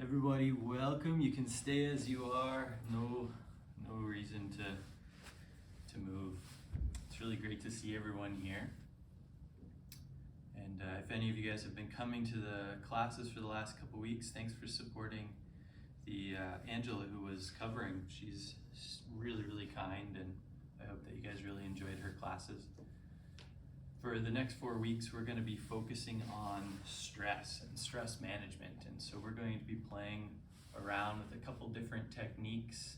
Everybody, welcome. You can stay as you are. No reason to move. It's really great to see everyone here. And if any of you guys have been coming to the classes for the last couple weeks, thanks for supporting the Angela who was covering. She's really kind, and I hope that you guys really enjoyed her classes. For the next 4 weeks, we're going to be focusing on stress and stress management. And so we're going to be playing around with a couple different techniques,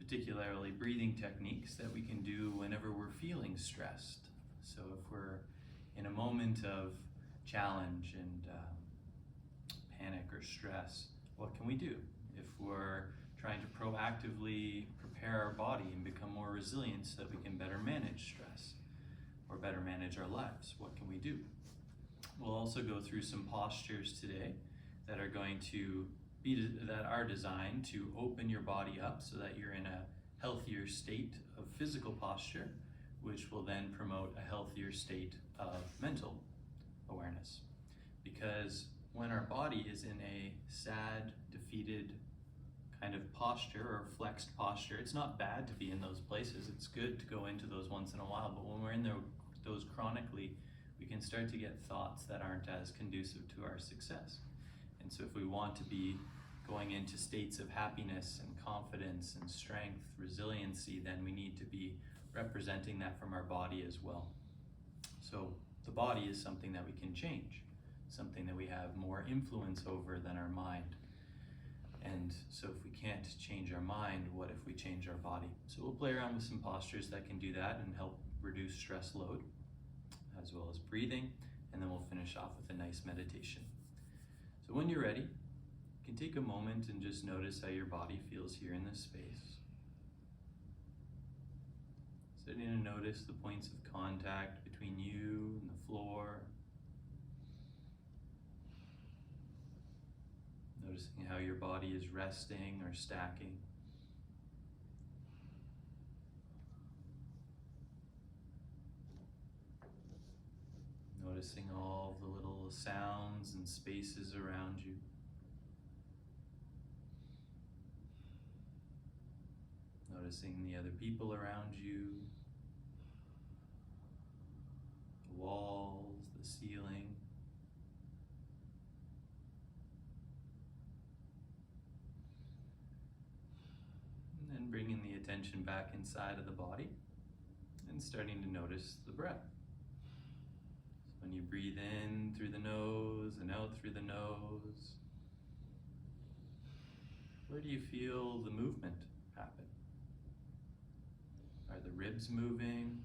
particularly breathing techniques that we can do whenever we're feeling stressed. So if we're in a moment of challenge and panic or stress, what can we do? If we're trying to proactively prepare our body and become more resilient so that we can better manage stress or better manage our lives, what can we do? We'll also go through some postures today that are designed to open your body up so that you're in a healthier state of physical posture, which will then promote a healthier state of mental awareness. Because when our body is in a sad, defeated kind of posture or flexed posture, it's not bad to be in those places. It's good to go into those once in a while, but when we're in those chronically, we can start to get thoughts that aren't as conducive to our success. And so if we want to be going into states of happiness and confidence and strength, resiliency, then we need to be representing that from our body as well. So the body is something that we can change, something that we have more influence over than our mind. And so if we can't change our mind, what if we change our body? So we'll play around with some postures that can do that and help reduce stress load, as well as breathing, and then we'll finish off with a nice meditation. So when you're ready, you can take a moment and just notice how your body feels here in this space. Starting to notice the points of contact between you and the floor. Noticing how your body is resting or stacking. Noticing all the little sounds and spaces around you. Noticing the other people around you, the walls, the ceiling. And then bringing the attention back inside of the body and starting to notice the breath. So when you breathe in through the nose and out through the nose, where do you feel the movement happen? Are the ribs moving?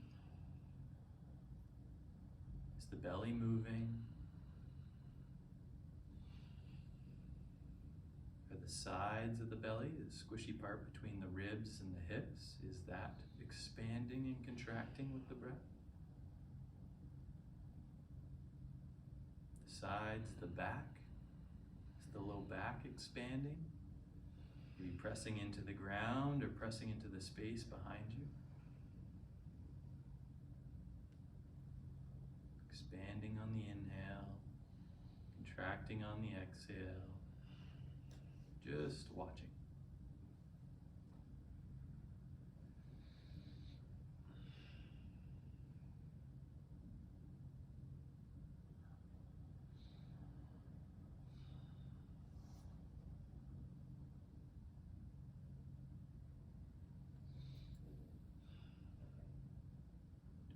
Is the belly moving? Are the sides of the belly, the squishy part between the ribs and the hips, is that expanding and contracting with the breath? The sides, the back, is the low back expanding? Maybe pressing into the ground or pressing into the space behind you? Expanding on the inhale, contracting on the exhale, just watching.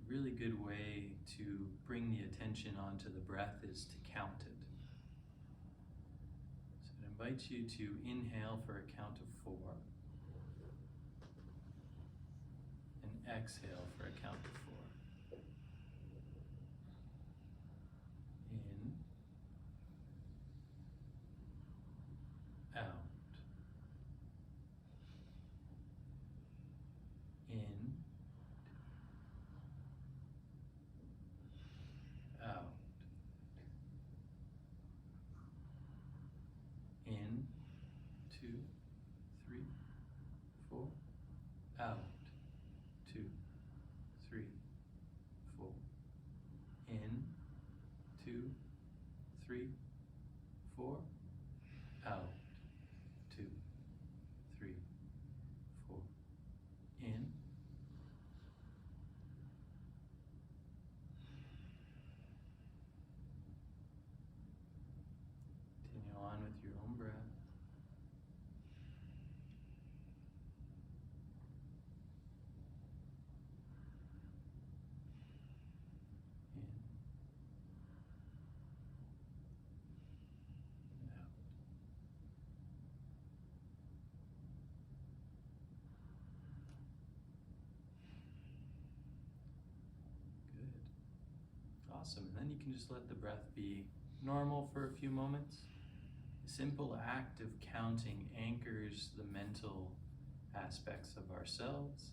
A really good way to bring the attention onto the breath is to count it. So it invites you to inhale for a count of 4 and exhale for a count of 4. In, out, in, out, in, 2, 3, 4, out, 2, 3, Awesome. And then you can just let the breath be normal for a few moments. The simple act of counting anchors the mental aspects of ourselves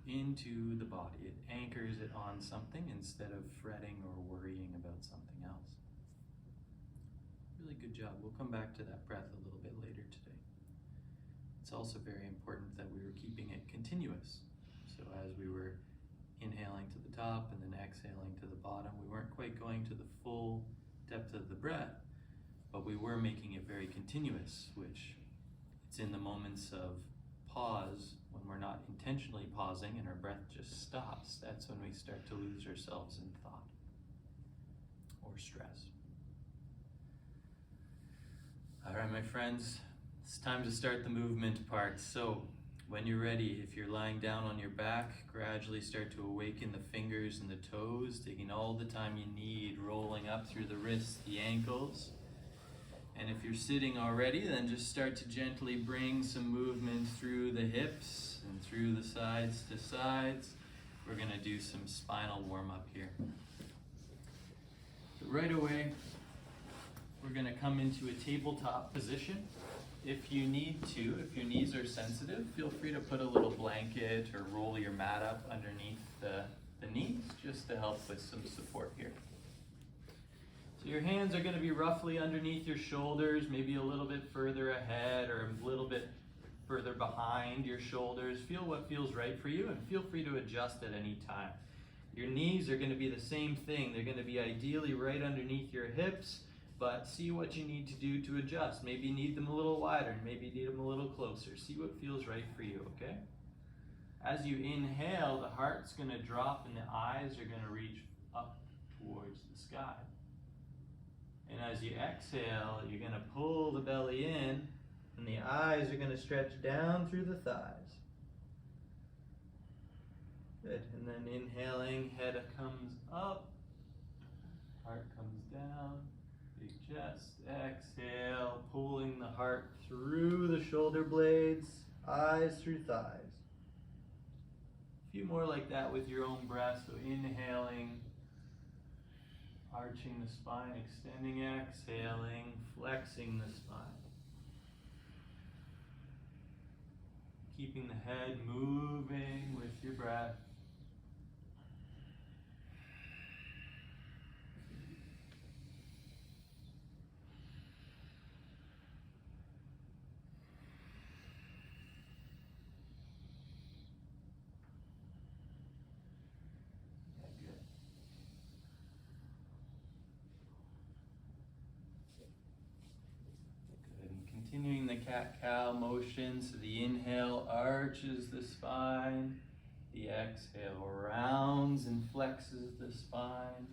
into the body. It anchors it on something instead of fretting or worrying about something else. Really good job. We'll come back to that breath a little bit later today. It's also very important that we were keeping it continuous. So as we were inhaling to the top and then exhaling to the bottom, we weren't quite going to the full depth of the breath, but we were making it very continuous, which it's in the moments of pause, when we're not intentionally pausing and our breath just stops, that's when we start to lose ourselves in thought or stress. All right, my friends, it's time to start the movement part. So when you're ready, if you're lying down on your back, gradually start to awaken the fingers and the toes, taking all the time you need, rolling up through the wrists, the ankles. And if you're sitting already, then just start to gently bring some movement through the hips and through the sides to sides. We're gonna do some spinal warm-up here. But right away, we're gonna come into a tabletop position. If you need to, if your knees are sensitive, feel free to put a little blanket or roll your mat up underneath the knees just to help with some support here. So your hands are going to be roughly underneath your shoulders, maybe a little bit further ahead or a little bit further behind your shoulders. Feel what feels right for you and feel free to adjust at any time. Your knees are going to be the same thing. They're going to be ideally right underneath your hips, but see what you need to do to adjust. Maybe you need them a little wider, maybe you need them a little closer. See what feels right for you, okay? As you inhale, the heart's going to drop and the eyes are going to reach up towards the sky. And as you exhale, you're going to pull the belly in and the eyes are going to stretch down through the thighs. Good. And then inhaling, head comes up, heart comes down, big chest. Exhale, pulling the heart through the shoulder blades, eyes through thighs. A few more like that with your own breath. So inhaling, arching the spine, extending, exhaling, flexing the spine. Keeping the head moving with your breath. Continuing the cat-cow motion, so the inhale arches the spine, the exhale rounds and flexes the spine.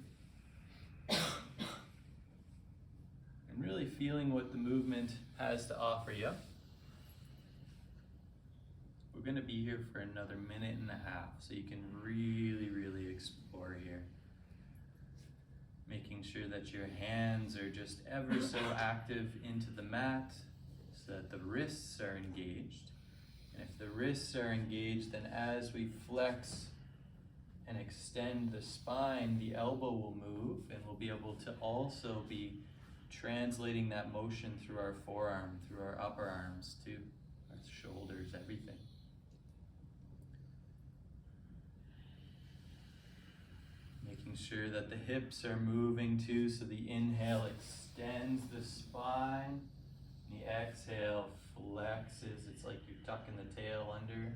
And really feeling what the movement has to offer you. We're going to be here for another minute and a half, so you can really explore here. Making sure that your hands are just ever so active into the mat, so that the wrists are engaged. And if the wrists are engaged, then as we flex and extend the spine, the elbow will move and we'll be able to also be translating that motion through our forearm, through our upper arms too, our shoulders, everything. Making sure that the hips are moving too, so the inhale extends the spine. The exhale flexes. It's like you're tucking the tail under.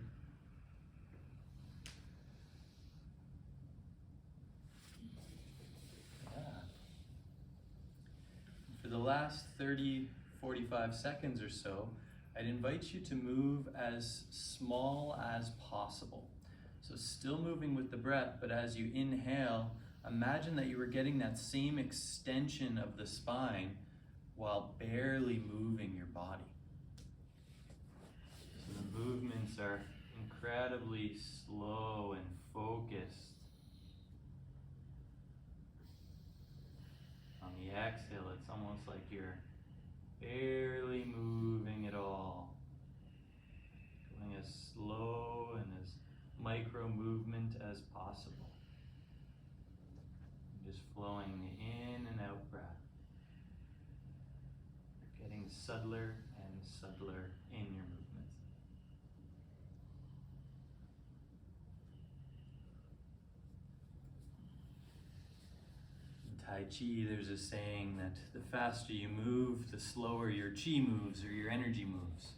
Yeah. For the last 30, 45 seconds or so, I'd invite you to move as small as possible. So still moving with the breath, but as you inhale, imagine that you were getting that same extension of the spine while barely moving your body. So the movements are incredibly slow and focused. On the exhale, it's almost like you're barely moving at all. Going as slow and as micro movement as possible. just flowing in and out breath. You're getting subtler and subtler in your movements. In Tai Chi, there's a saying that the faster you move, the slower your chi moves or your energy moves.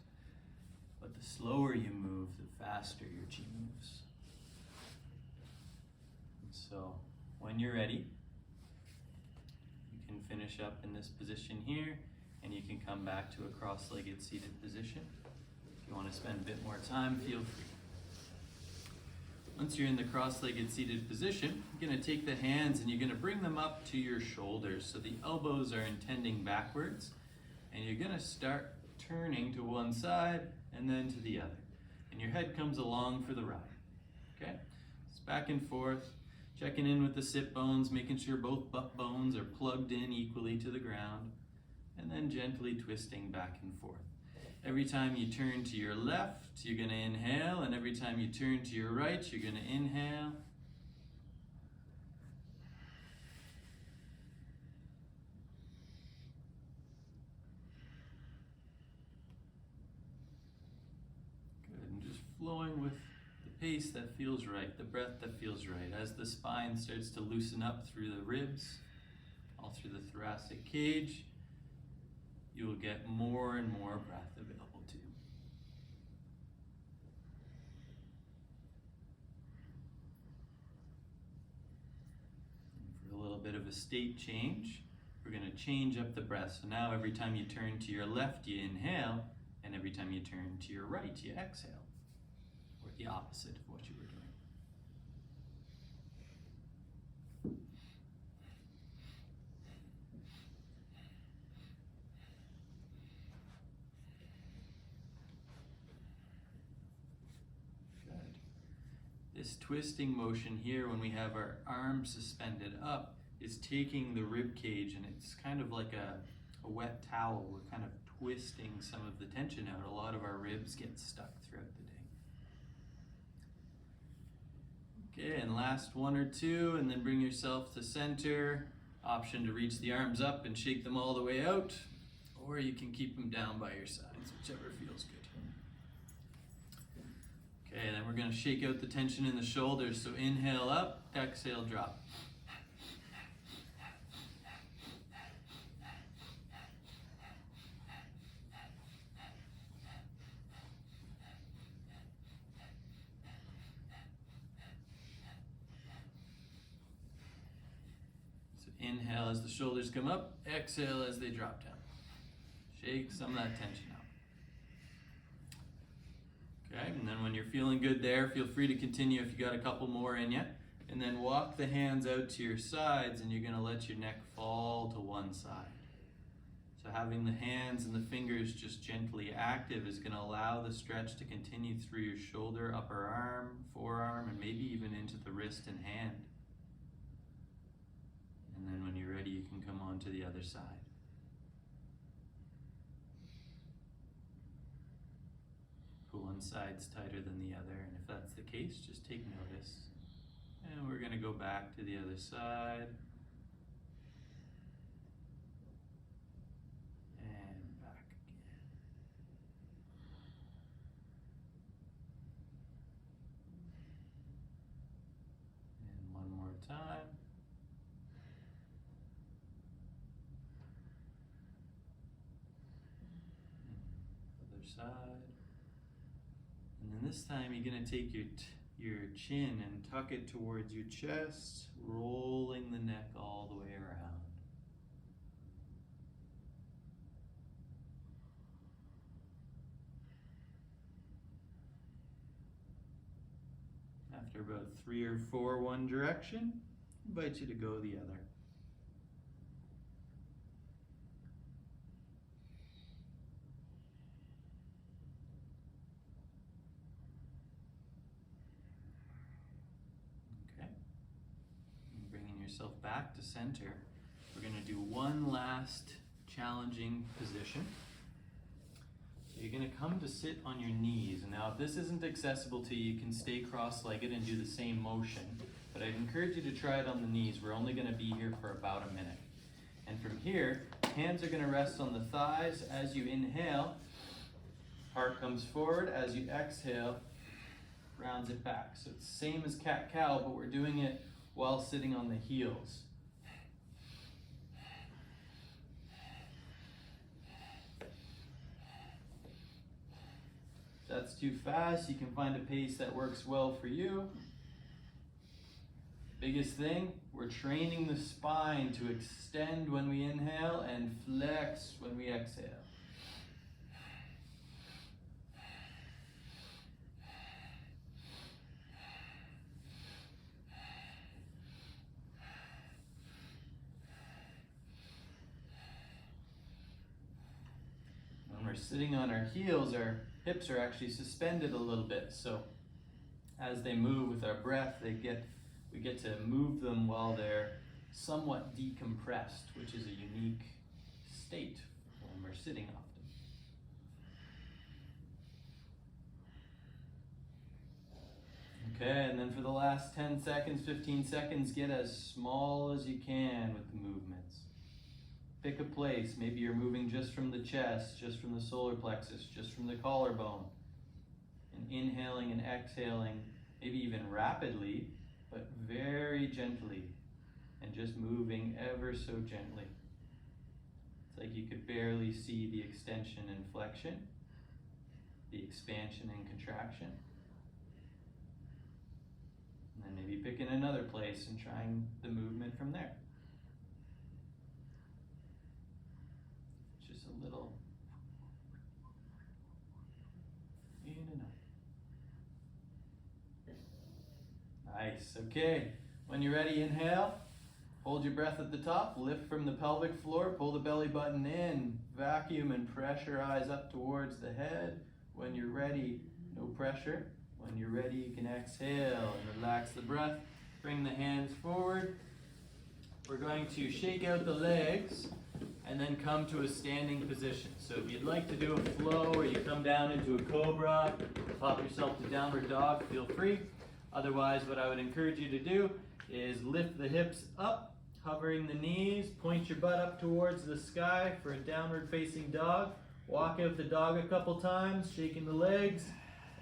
But the slower you move, the faster your chi moves. And so, when you're ready, you can finish up in this position here, and you can come back to a cross-legged seated position. If you want to spend a bit more time, feel free. Once you're in the cross-legged seated position, you're going to take the hands and you're going to bring them up to your shoulders. So the elbows are intending backwards, and you're going to start turning to one side and then to the other. And your head comes along for the ride. Okay? It's back and forth, checking in with the sit bones, making sure both butt bones are plugged in equally to the ground, and then gently twisting back and forth. Every time you turn to your left, you're going to inhale, and every time you turn to your right, you're going to inhale. Good, and just flowing with the pace that feels right, the breath that feels right. As the spine starts to loosen up through the ribs, all through the thoracic cage, you will get more and more breath available to you. And for a little bit of a state change, we're going to change up the breath. So now every time you turn to your left, you inhale, and every time you turn to your right, you exhale, or the opposite of what you were doing. This twisting motion here, when we have our arms suspended up, is taking the rib cage, and it's kind of like a wet towel. We're kind of twisting some of the tension out. A lot of our ribs get stuck throughout the day. Okay, and last one or two, and then bring yourself to center. Option to reach the arms up and shake them all the way out, or you can keep them down by your sides, whichever feels good. Okay, then we're going to shake out the tension in the shoulders. So inhale up, exhale, drop. So inhale as the shoulders come up, exhale as they drop down. Shake some of that tension out. Okay, and then when you're feeling good there, feel free to continue if you got a couple more in you. And then walk the hands out to your sides, and you're going to let your neck fall to one side. So having the hands and the fingers just gently active is going to allow the stretch to continue through your shoulder, upper arm, forearm, and maybe even into the wrist and hand. And then when you're ready, you can come on to the other side. One side's tighter than the other, and if that's the case, just take notice. And we're going to go back to the other side. And back again. And one more time. Other side. And then this time you're going to take your chin and tuck it towards your chest, rolling the neck all the way around. After about 3 or 4 one direction, I invite you to go the other. Yourself back to center. We're going to do one last challenging position. So you're going to come to sit on your knees. And now if this isn't accessible to you, you can stay cross-legged and do the same motion. but I'd encourage you to try it on the knees. We're only gonna be here for about a minute. And from here, hands are gonna rest on the thighs as you inhale. Heart comes forward. As you exhale, rounds it back. So it's the same as cat-cow, but we're doing it while sitting on the heels. If that's too fast, you can find a pace that works well for you. Biggest thing, we're training the spine to extend when we inhale and flex when we exhale. When we're sitting on our heels, our hips are actually suspended a little bit. So as they move with our breath, we get to move them while they're somewhat decompressed, which is a unique state when we're sitting often. Okay, and then for the last 10 seconds, 15 seconds, get as small as you can with the movements. Pick a place. Maybe you're moving just from the chest, just from the solar plexus, just from the collarbone. And inhaling and exhaling, maybe even rapidly, but very gently. And just moving ever so gently. It's like you could barely see the extension and flexion, the expansion and contraction. And then maybe picking another place and trying the movement from there. Just a little in and out. Nice, okay. When you're ready, inhale. Hold your breath at the top, lift from the pelvic floor, pull the belly button in, vacuum and pressurize up towards the head. When you're ready, no pressure. When you're ready, you can exhale and relax the breath. Bring the hands forward. We're going to shake out the legs and then come to a standing position. So if you'd like to do a flow or you come down into a cobra, pop yourself to downward dog, feel free. Otherwise, what I would encourage you to do is lift the hips up, hovering the knees, point your butt up towards the sky for a downward facing dog. Walk out the dog a couple times, shaking the legs,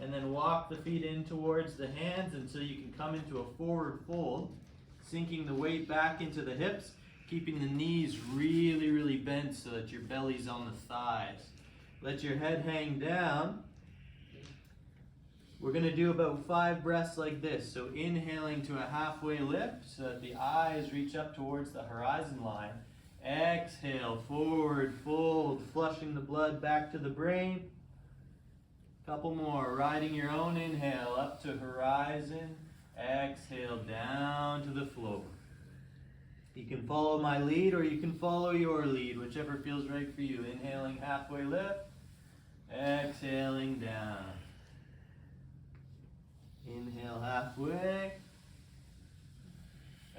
and then walk the feet in towards the hands until you can come into a forward fold, sinking the weight back into the hips, keeping the knees really, really bent so that your belly's on the thighs. Let your head hang down. We're going to do about 5 breaths like this. So inhaling to a halfway lift so that the eyes reach up towards the horizon line. Exhale, forward fold, flushing the blood back to the brain. Couple more, riding your own inhale up to horizon. Exhale down to the floor. You can follow my lead or you can follow your lead, whichever feels right for you. Inhaling halfway lift, exhaling down. Inhale halfway,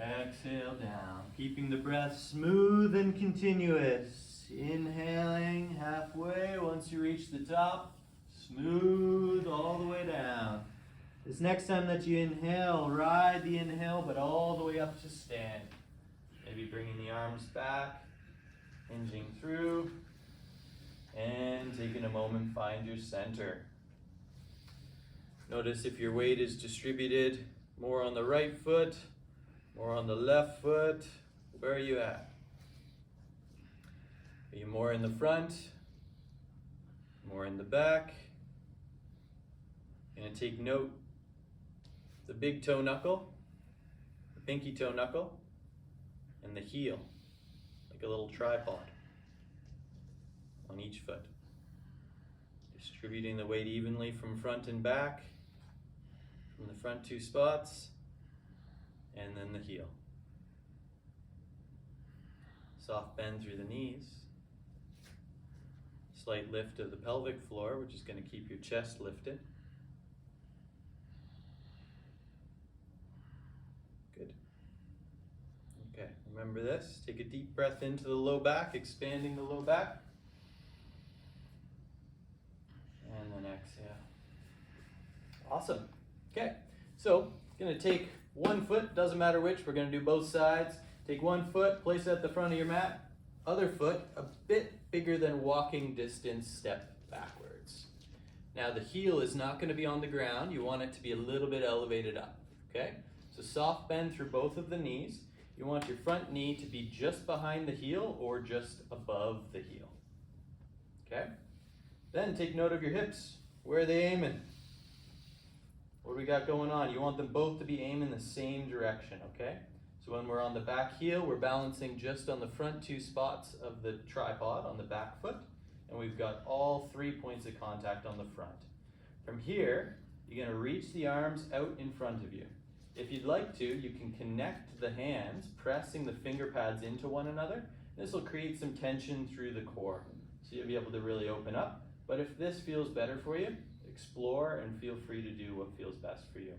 exhale down. Keeping the breath smooth and continuous. Inhaling halfway, once you reach the top, smooth all the way down. This next time that you inhale, ride the inhale, but all the way up to stand. Maybe bringing the arms back, hinging through, and taking a moment, find your center. Notice if your weight is distributed more on the right foot, more on the left foot. Where are you at? Are you more in the front? More in the back? Gonna take note, the big toe knuckle, the pinky toe knuckle, and the heel, like a little tripod on each foot. Distributing the weight evenly from front and back, from the front 2 spots, and then the heel. Soft bend through the knees. Slight lift of the pelvic floor, which is going to keep your chest lifted. Good. Okay, remember this. Take a deep breath into the low back, expanding the low back. And then exhale. Awesome. Okay, so going to take one foot, doesn't matter which, we're gonna do both sides. Take one foot, place it at the front of your mat. Other foot, a bit bigger than walking distance, step backwards. Now the heel is not gonna be on the ground. You want it to be a little bit elevated up, okay? So soft bend through both of the knees. You want your front knee to be just behind the heel or just above the heel, okay? Then take note of your hips. Where are they aiming? What do we got going on? You want them both to be aiming the same direction, okay? So when we're on the back heel, we're balancing just on the front two spots of the tripod on the back foot, and we've got all 3 points of contact on the front. From here, you're gonna reach the arms out in front of you. If you'd like to, you can connect the hands, pressing the finger pads into one another. This will create some tension through the core, so you'll be able to really open up. But if this feels better for you, explore and feel free to do what feels best for you.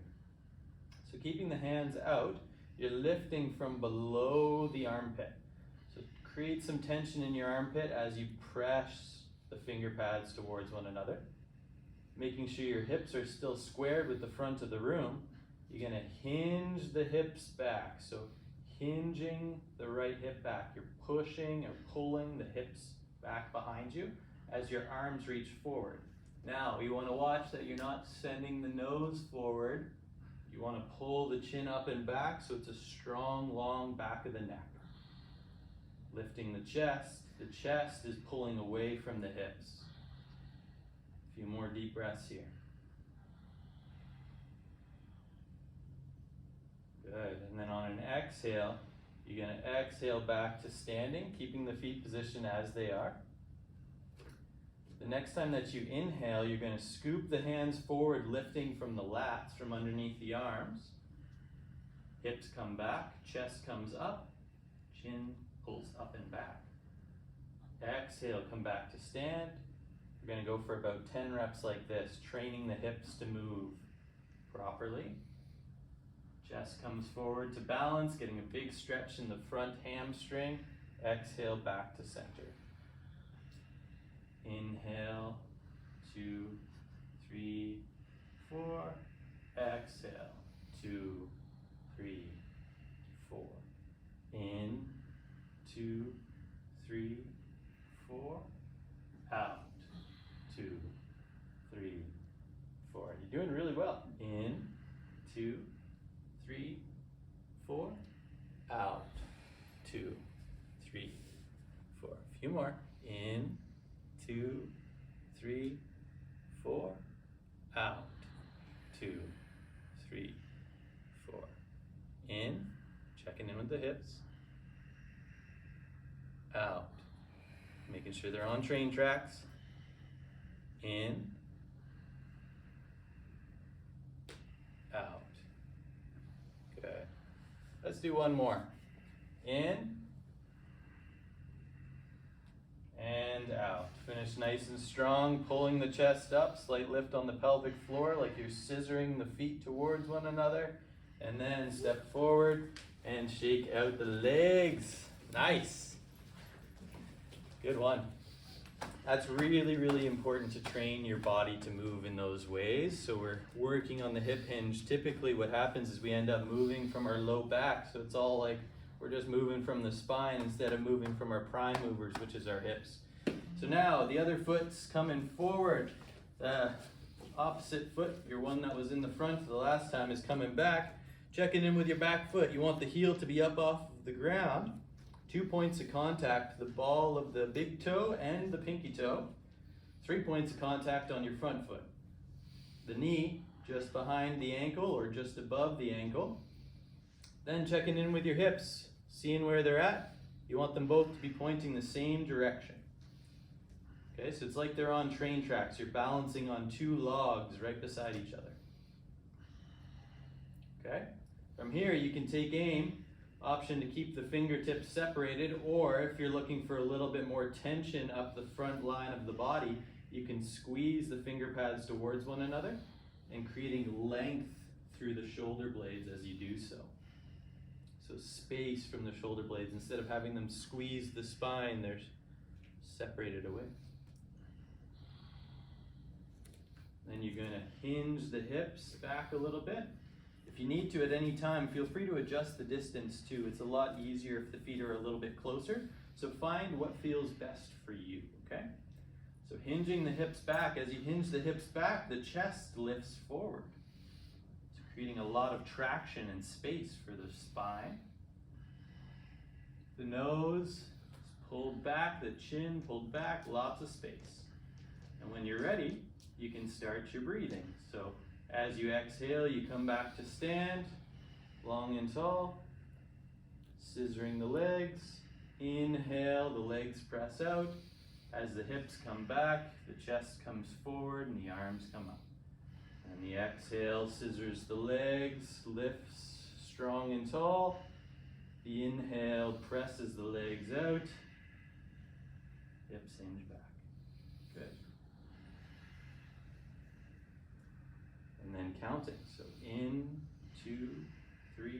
So keeping the hands out, you're lifting from below the armpit. So create some tension in your armpit as you press the finger pads towards one another. Making sure your hips are still squared with the front of the room. You're gonna hinge the hips back. So hinging the right hip back. You're pushing or pulling the hips back behind you as your arms reach forward. Now, you wanna watch that you're not sending the nose forward. You wanna pull the chin up and back so it's a strong, long back of the neck. Lifting the chest is pulling away from the hips. A few more deep breaths here. Good, and then on an exhale, you're gonna exhale back to standing, keeping the feet positioned as they are. The next time that you inhale, you're gonna scoop the hands forward, lifting from the lats, from underneath the arms. Hips come back, chest comes up, chin pulls up and back. Exhale, come back to stand. We're gonna go for about 10 reps like this, training the hips to move properly. Chest comes forward to balance, getting a big stretch in the front hamstring. Exhale, back to center. Inhale, 2, 3, 4. Exhale, 2, 3, 4. In, 2, 3, 4. Out, 2, 3, 4. You're doing really well. In, 2, 3, 4. Out, 2, 3, 4. A few more. In, 2, 3, 4. Out, 2, 3, 4. In, checking in with the hips. Out, making sure they're on train tracks. In, out. Good. Let's do one more. In, and out. Finish nice and strong, pulling the chest up, slight lift on the pelvic floor like you're scissoring the feet towards one another. And then step forward and shake out the legs. Nice. Good one. That's really, really important to train your body to move in those ways. So we're working on the hip hinge. Typically what happens is we end up moving from our low back. So it's all like we're just moving from the spine instead of moving from our prime movers, which is our hips. So now the other foot's coming forward. The opposite foot, your one that was in the front the last time, is coming back. Checking in with your back foot. You want the heel to be up off of the ground. 2 points of contact, the ball of the big toe and the pinky toe. 3 points of contact on your front foot. The knee just behind the ankle or just above the ankle. Then checking in with your hips, seeing where they're at. You want them both to be pointing the same direction. Okay, so it's like they're on train tracks. You're balancing on 2 logs right beside each other. Okay, from here you can take aim. Option to keep the fingertips separated, or if you're looking for a little bit more tension up the front line of the body, you can squeeze the finger pads towards one another and creating length through the shoulder blades as you do so. So space from the shoulder blades. Instead of having them squeeze the spine, they're separated away. Then you're going to hinge the hips back a little bit. If If you need to at any time, feel free to adjust the distance too. It's a lot easier if the feet are a little bit closer. So find what feels best for you, okay? So hinging the hips back. As you hinge the hips back, the chest lifts forward. So creating a lot of traction and space for the spine. The nose is pulled back, the chin pulled back, lots of space. And when you're ready, you can start your breathing. So as you exhale, you come back to stand, long and tall, scissoring the legs. Inhale, the legs press out. As the hips come back, the chest comes forward and the arms come up. And the exhale scissors the legs, lifts strong and tall. The inhale presses the legs out. Hips hinge back. Good. And then counting. So in, 2, 3,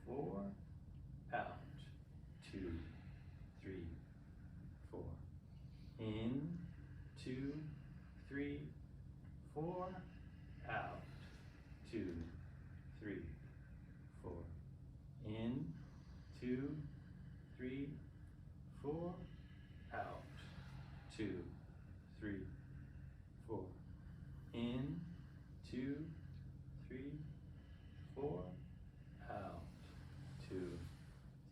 4, out. 2, 3, 4. In, 2, 3, 4, out. 2, 3, 4. In, 2, 3, 4, out. 2, 3, 4. In, 2, 3, 4, out. 2,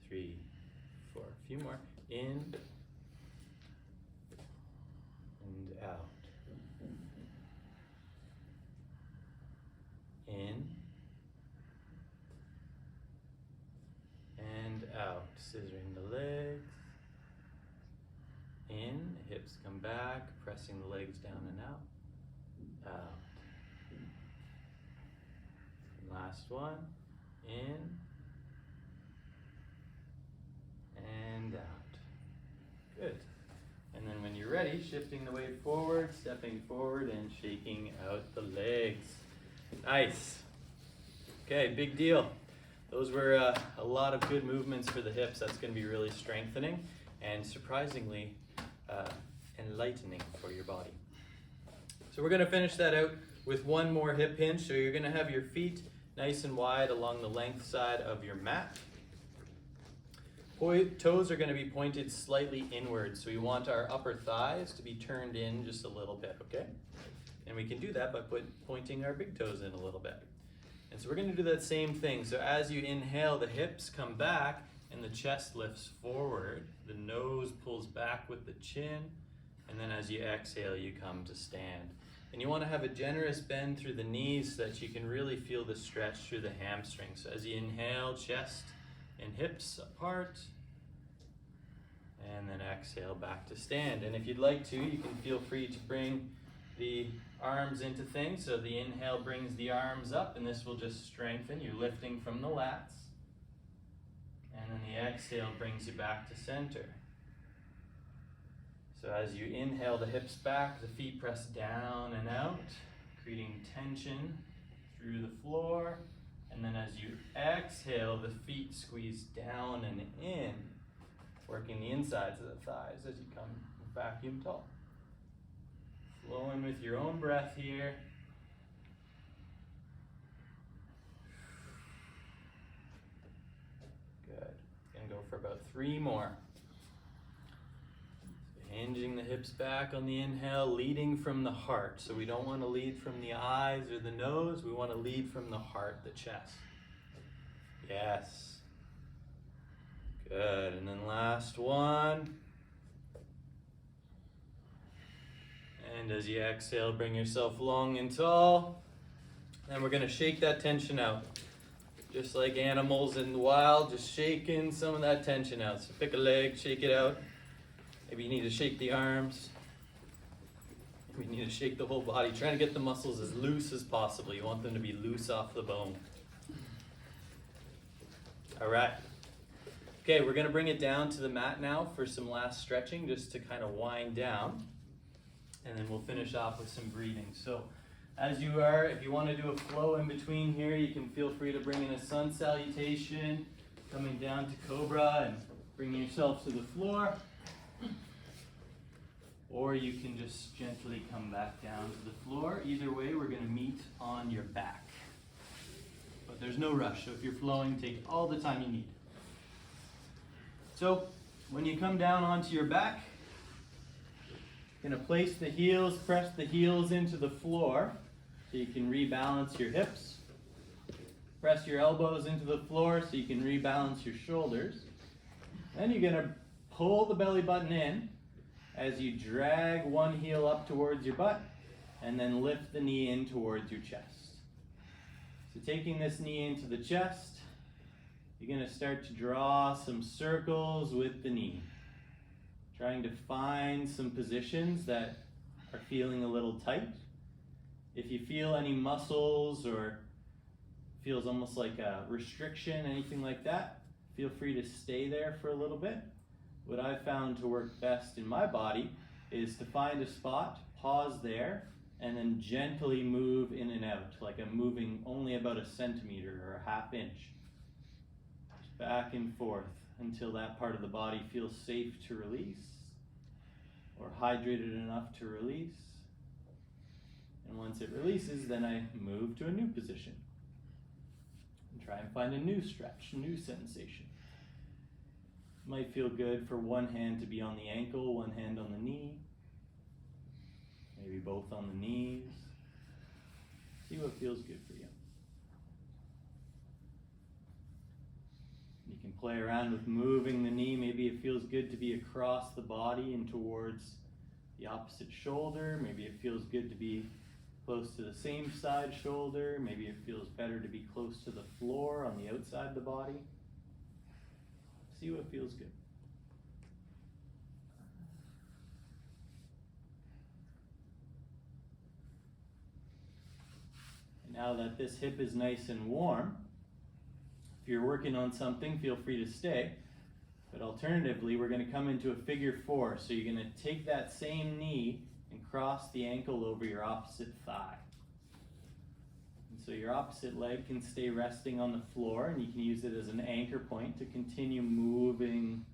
3, 4. A few more. In and out. In and out. Scissoring the legs. In, hips come back, pressing the legs down and out. Out. Last one. In and out. Good. And then when you're ready, shifting the weight forward, stepping forward and shaking out the legs. Nice. Okay, big deal. Those were a lot of good movements for the hips. That's going to be really strengthening and surprisingly enlightening for your body. So we're going to finish that out with one more hip hinge. So you're going to have your feet nice and wide along the length side of your mat. Toes are going to be pointed slightly inward, so we want our upper thighs to be turned in just a little bit, okay? And we can do that by pointing our big toes in a little bit. And so we're going to do that same thing. So as you inhale, the hips come back and the chest lifts forward. The nose pulls back with the chin. And then as you exhale, you come to stand. And you want to have a generous bend through the knees so that you can really feel the stretch through the hamstrings. So as you inhale, chest and hips apart. And then exhale back to stand. And if you'd like to, you can feel free to bring the arms into things. So the inhale brings the arms up, and this will just strengthen. You're lifting from the lats. And then the exhale brings you back to center. So as you inhale the hips back, the feet press down and out, creating tension through the floor. And then as you exhale, the feet squeeze down and in, working the insides of the thighs as you come vacuum tall. Flowing with your own breath here. Good. Gonna go for about 3 more. Hinging the hips back on the inhale, leading from the heart. So we don't want to lead from the eyes or the nose. We want to lead from the heart, the chest. Yes. Good. And then last one. And as you exhale, bring yourself long and tall. And we're going to shake that tension out. Just like animals in the wild, just shaking some of that tension out. So pick a leg, shake it out. Maybe you need to shake the arms. Maybe you need to shake the whole body. Trying to get the muscles as loose as possible. You want them to be loose off the bone. All right. Okay, we're going to bring it down to the mat now for some last stretching, just to kind of wind down. And then we'll finish off with some breathing. So as you are, if you want to do a flow in between here, you can feel free to bring in a sun salutation, coming down to cobra and bringing yourself to the floor. Or you can just gently come back down to the floor. Either way, we're going to meet on your back. but there's no rush. So if you're flowing, take all the time you need. So when you come down onto your back, you're going to place the heels, press the heels into the floor so you can rebalance your hips. Press your elbows into the floor so you can rebalance your shoulders. Then you're going to pull the belly button in as you drag one heel up towards your butt and then lift the knee in towards your chest. So taking this knee into the chest, you're going to start to draw some circles with the knee, trying to find some positions that are feeling a little tight. If you feel any muscles or feels almost like a restriction, anything like that, feel free to stay there for a little bit. What I've found to work best in my body is to find a spot, pause there, and then gently move in and out, like I'm moving only about a centimeter or a half inch. Just back and forth until that part of the body feels safe to release or hydrated enough to release. And once it releases, then I move to a new position and try and find a new stretch, new sensation. Might feel good for one hand to be on the ankle, one hand on the knee, maybe both on the knees. See what feels good for you. You can play around with moving the knee. Maybe it feels good to be across the body and towards the opposite shoulder. Maybe it feels good to be close to the same side shoulder. Maybe it feels better to be close to the floor on the outside of the body. See what feels good. And now that this hip is nice and warm, if you're working on something, feel free to stay. But alternatively, we're going to come into a figure four. So you're going to take that same knee and cross the ankle over your opposite thigh. So your opposite leg can stay resting on the floor, and you can use it as an anchor point to continue moving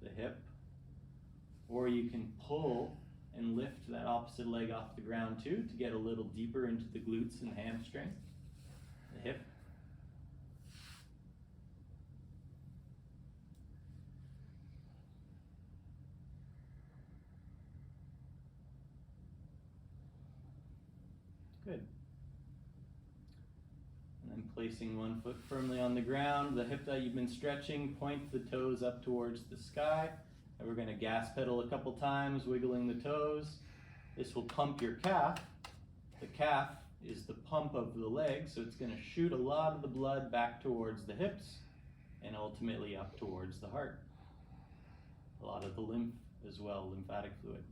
the hip. Or you can pull and lift that opposite leg off the ground too to get a little deeper into the glutes and hamstring, the hip. Good. And then placing one foot firmly on the ground, the hip that you've been stretching, point the toes up towards the sky. And we're going to gas pedal a couple times, wiggling the toes. This will pump your calf. The calf is the pump of the leg, so it's going to shoot a lot of the blood back towards the hips and ultimately up towards the heart. A lot of the lymph as well, lymphatic fluid.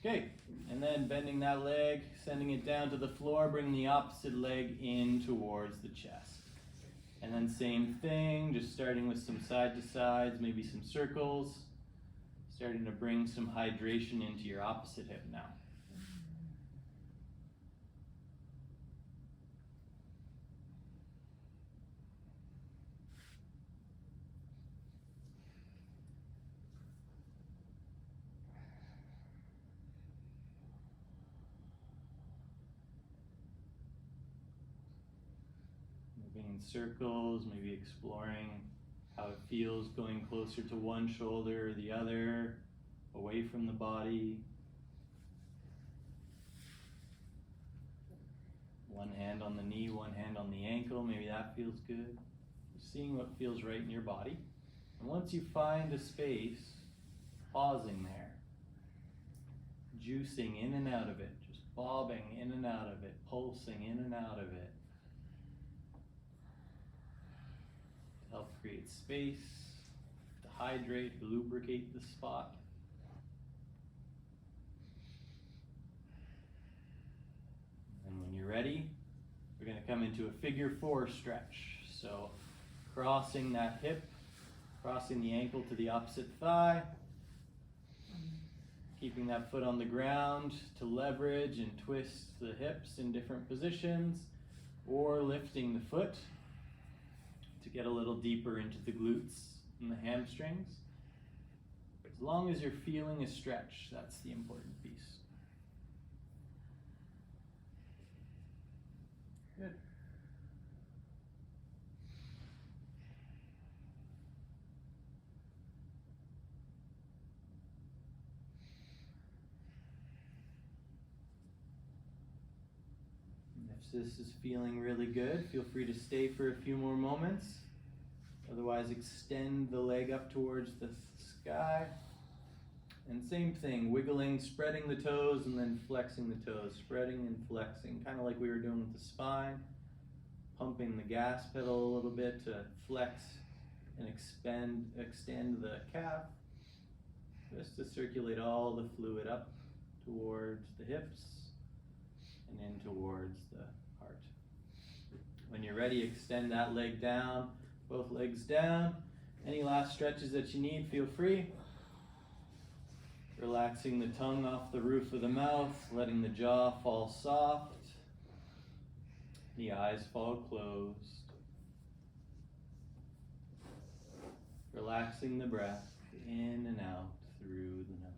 Okay, and then bending that leg, sending it down to the floor, bring the opposite leg in towards the chest. And then same thing, just starting with some side to sides, maybe some circles, starting to bring some hydration into your opposite hip now. In circles, maybe exploring how it feels going closer to one shoulder or the other, away from the body. One hand on the knee, one hand on the ankle, maybe that feels good. Seeing what feels right in your body. And once you find a space, pausing there, juicing in and out of it, just bobbing in and out of it, pulsing in and out of it. Help create space, to hydrate, lubricate the spot. And when you're ready, we're going to come into a figure four stretch. So crossing that hip, crossing the ankle to the opposite thigh, keeping that foot on the ground to leverage and twist the hips in different positions, or lifting the foot to get a little deeper into the glutes and the hamstrings. As long as you're feeling a stretch, that's the important piece. Good. If this is feeling really good, feel free to stay for a few more moments. Otherwise, extend the leg up towards the sky. And same thing, wiggling, spreading the toes and then flexing the toes, spreading and flexing, kind of like we were doing with the spine. Pumping the gas pedal a little bit to flex and extend the calf, just to circulate all the fluid up towards the hips and in towards the heart. When you're ready, extend that leg down, both legs down. Any last stretches that you need, feel free. Relaxing the tongue off the roof of the mouth, letting the jaw fall soft. The eyes fall closed. Relaxing the breath in and out through the nose.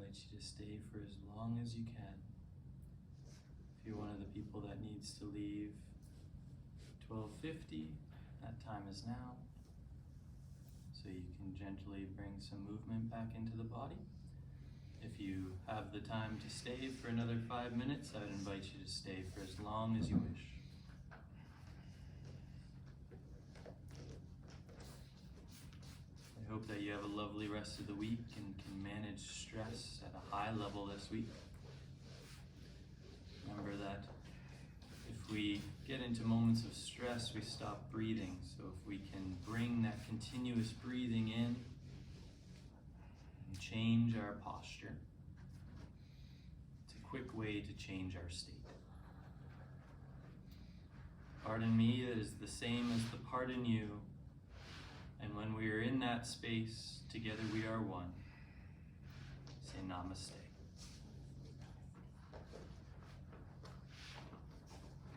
You to stay for as long as you can. If you're one of the people that needs to leave 12:50, that time is now. So you can gently bring some movement back into the body. If you have the time to stay for another 5 minutes, I would invite you to stay for as long as you wish. I hope that you have a lovely rest of the week and can manage stress at a high level this week. Remember that if we get into moments of stress, we stop breathing. So if we can bring that continuous breathing in and change our posture, it's a quick way to change our state. Part in me is the same as the part in you. And when we are in that space, together we are one. Say namaste.